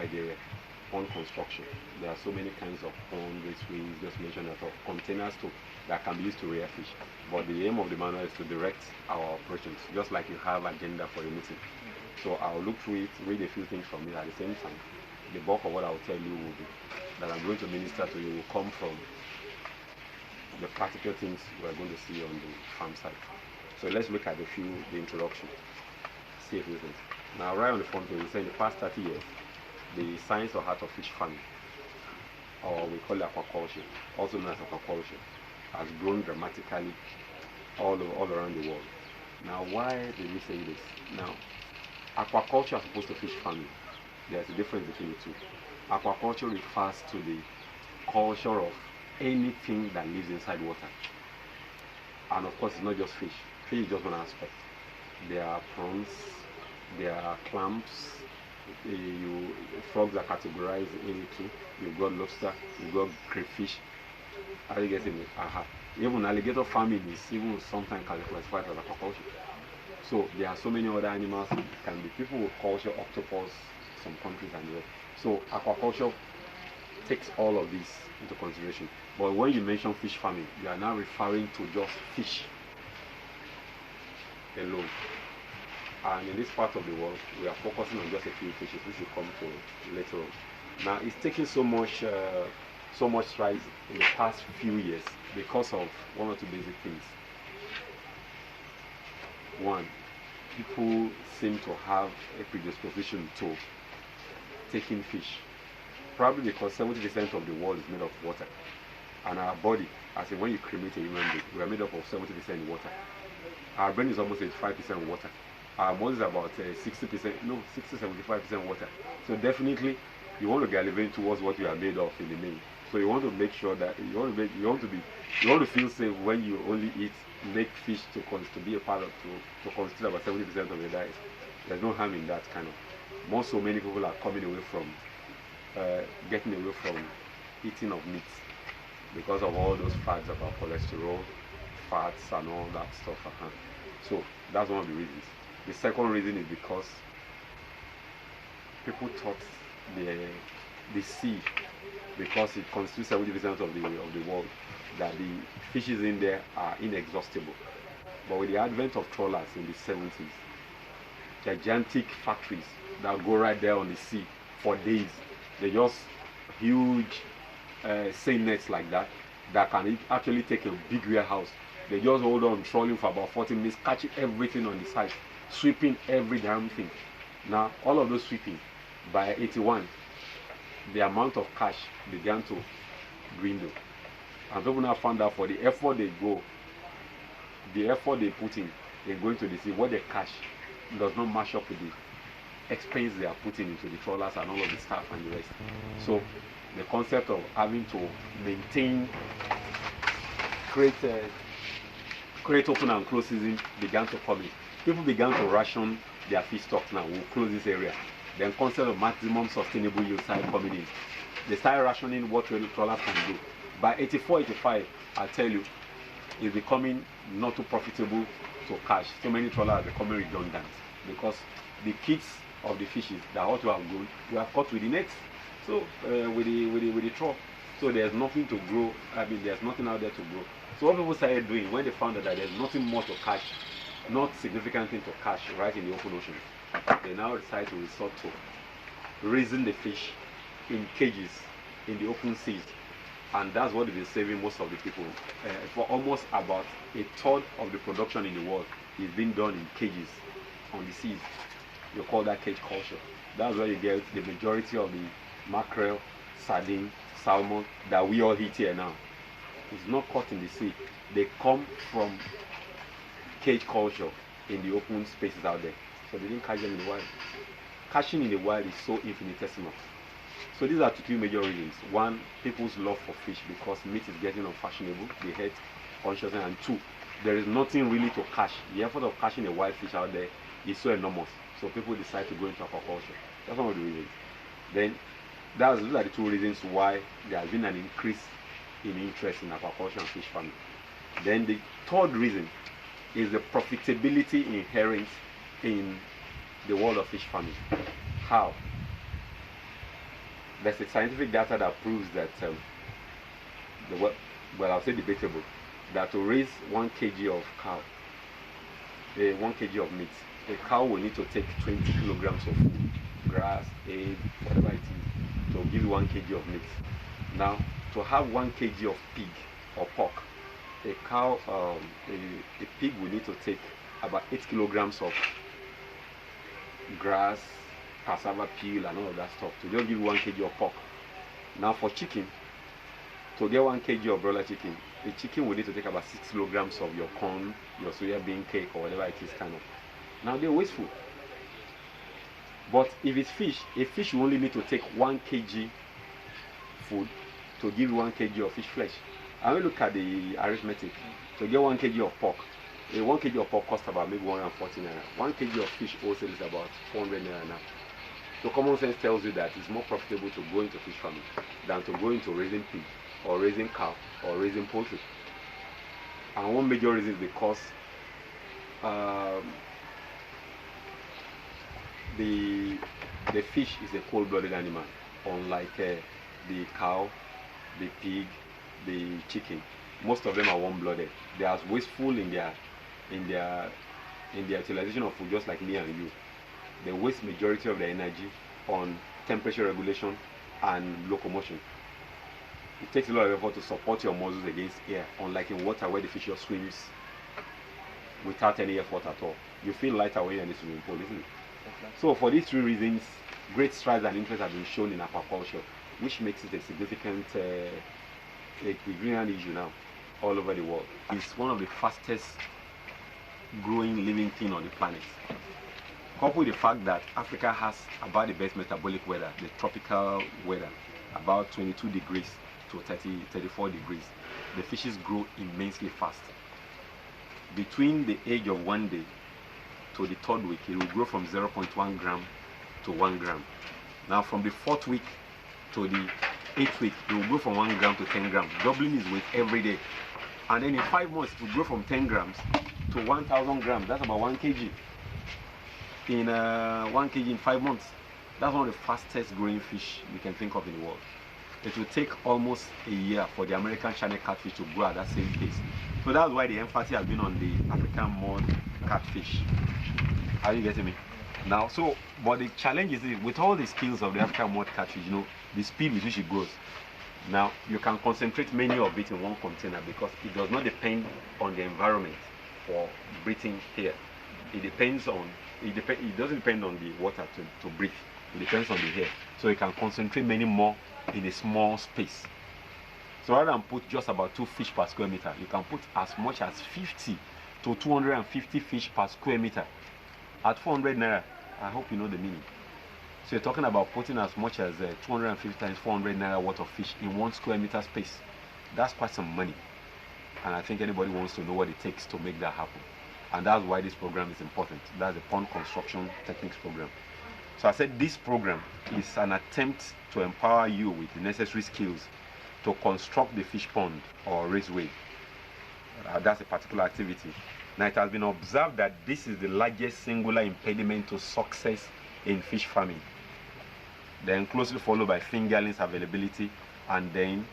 by the pond construction. There are so many kinds of ponds, which we just mentioned, that of containers that can be used to rear fish. But the aim of the manual is to direct our operations, just like you have agenda for a meeting. So I'll look through it, read a few things from it. At the same time, the bulk of what I'll tell you will be that I'm going to minister to you will come from the practical things we're going to see on the farm side. So let's look at the introduction, see a few things. Now, right on the front page, we say in the past 30 years, the science or art of fish farming, or we call it aquaculture, also known as aquaculture, has grown dramatically all around the world. Now, why did we say this? Now, aquaculture as opposed to fish farming, there's a difference between the two. Aquaculture refers to the culture of anything that lives inside water. And of course, it's not just fish. Fish is just one aspect. There are prawns, there are clams, frogs are categorized into. You've got lobster, you've got crayfish. Are you getting it? Even alligator farming is even sometimes classified as aquaculture. So there are so many other animals. It can be people who culture octopus, some countries and the rest. So aquaculture takes all of this into consideration. But when you mention fish farming, you are now referring to just fish alone. And in this part of the world, we are focusing on just a few fishes, which will come to later on. Now, it's taken so much strides in the past few years because of one or two basic things. One, people seem to have a predisposition to taking fish, probably because 70% of the world is made of water, and our body, as in when you cremate a human being, we are made up of 70% water. Our brain is almost 85% water. Our body is about 60-75% water. So definitely, you want to gallivate towards what you are made of in the main. So you want to make sure that you want to feel safe when you only make fish to be a part of to consider about 70% of your diet. There's no harm in that kind of. More so, many people are coming away from getting away from eating of meat because of all those facts about cholesterol, fats, and all that stuff. So that's one of the reasons. The second reason is because people thought the sea, because it constitutes 70% of the world, that the fishes in there are inexhaustible. But with the advent of trawlers in the 70s, gigantic factories that go right there on the sea for days, they just huge seine nets like that can actually take a big warehouse. They just hold on trawling for about 40 minutes, catching everything on the side, sweeping every damn thing. Now, all of those sweeping, by 81, the amount of cash began to dwindle. And people now found out for the effort they put in going to the sea, what they cash does not match up with the expense they are putting into the trawlers and all of the staff and the rest. So the concept of having to maintain, create open and close season began to come in. People began to ration their fish stocks. Now we'll close this area. Then concept of maximum sustainable yield started coming in. They started rationing what trawlers can do. By 84, 85, I tell you, it's becoming not too profitable to catch. So many trawlers are becoming redundant because the kids of the fishes that ought to have grown, we have caught with the nets. So with the trawl. So there's nothing to grow. There's nothing out there to grow. So what people started doing when they found out that there's nothing more to catch, not significant thing to catch right in the open ocean, they now decide to resort to raising the fish in cages in the open seas. And that's what they've been saving most of the people. For almost about a third of the production in the world is being done in cages on the seas. You call that cage culture. That's where you get the majority of the mackerel, sardine, salmon that we all eat here now. It's not caught in the sea. They come from cage culture in the open spaces out there. So they didn't catch them in the wild. Catching in the wild is so infinitesimal. So these are two major reasons. One, people's love for fish because meat is getting unfashionable, the health consciousness, and two, there is nothing really to catch. The effort of catching a wild fish out there is so enormous. So people decide to go into aquaculture. That's one of the reasons. Then those are the two reasons why there has been an increase in interest in aquaculture and fish farming. Then the third reason is the profitability inherent in the world of fish farming. How? there's a scientific data that proves that well, I'll say debatable, that to raise 1 kg of cow, 1 kg of meat, a cow will need to take 20 kilograms of food, grass, egg, whatever it is, to give you 1 kg of meat. Now, to have 1 kg of pig or pork, a cow, a pig will need to take about 8 kilograms of grass, cassava peel, and all of that stuff to just give you 1 kg of pork. Now, for chicken, to get 1 kg of broiler chicken, the chicken will need to take about 6 kilograms of your corn, your soya bean cake, or whatever it is, kind of. Now, they're wasteful. But if it's fish, a fish will only need to take 1 kg food to give you 1 kg of fish flesh. And we look at the arithmetic. To get 1 kg of pork, a 1 kg of pork costs about maybe 140 naira. 1 kg of fish wholesale is about 400 naira now. So common sense tells you that it's more profitable to go into fish farming than to go into raising pig or raising cow or raising poultry. And one major reason is because the fish is a cold-blooded animal, unlike the cow, the pig, the chicken. Most of them are warm-blooded. They are as wasteful in their utilization of food, just like me and you. They waste majority of their energy on temperature regulation and locomotion. It takes a lot of effort to support your muscles against air, unlike in water where the fish just swims without any effort at all. You feel lighter when you're in the swimming pool, isn't it? So for these 3 reasons, great strides and interest have been shown in aquaculture, which makes it a significant greenland issue now all over the world. It's one of the fastest growing living thing on the planet. Coupled with the fact that Africa has about the best metabolic weather, the tropical weather, about 22 degrees to 34 degrees. The fishes grow immensely fast. Between the age of 1 day to the 3rd week, it will grow from 0.1 gram to 1 gram. Now from the 4th week to the 8th week, it will grow from 1 gram to 10 grams, doubling its weight every day. And then in 5 months, it will grow from 10 grams to 1,000 grams. That's about 1 kg. In 1 kg in 5 months. That's one of the fastest growing fish we can think of in the world. It will take almost a year for the American channel catfish to grow at that same pace. So that's why the emphasis has been on the African mud catfish. Are you getting me? Now, but the challenge is with all the skills of the African mud catfish, the speed with which it grows. Now, you can concentrate many of it in one container because it does not depend on the environment for breathing here. It doesn't depend on the water to breathe. It depends on the air. So you can concentrate many more in a small space. So rather than put just about 2 fish per square meter, you can put as much as 50 to 250 fish per square meter. At 400 naira, I hope you know the meaning. So you're talking about putting as much as 250 times 400 naira worth of fish in 1 square meter space. That's quite some money. And I think anybody wants to know what it takes to make that happen. And that's why this program is important. That's the Pond Construction Techniques program. So I said this program is an attempt to empower you with the necessary skills to construct the fish pond or raceway. That's a particular activity. Now it has been observed that this is the largest singular impediment to success in fish farming. Then closely followed by fingerlings availability and then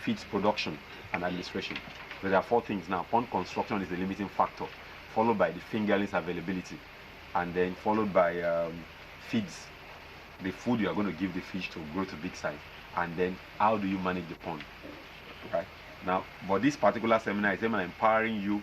feeds production and administration. So there are 4 things now. Pond construction is the limiting factor, followed by the fingerlings availability, and then followed by feeds, the food you are going to give the fish to grow to big size, and then how do you manage the pond, right? Now, but this particular seminar is empowering you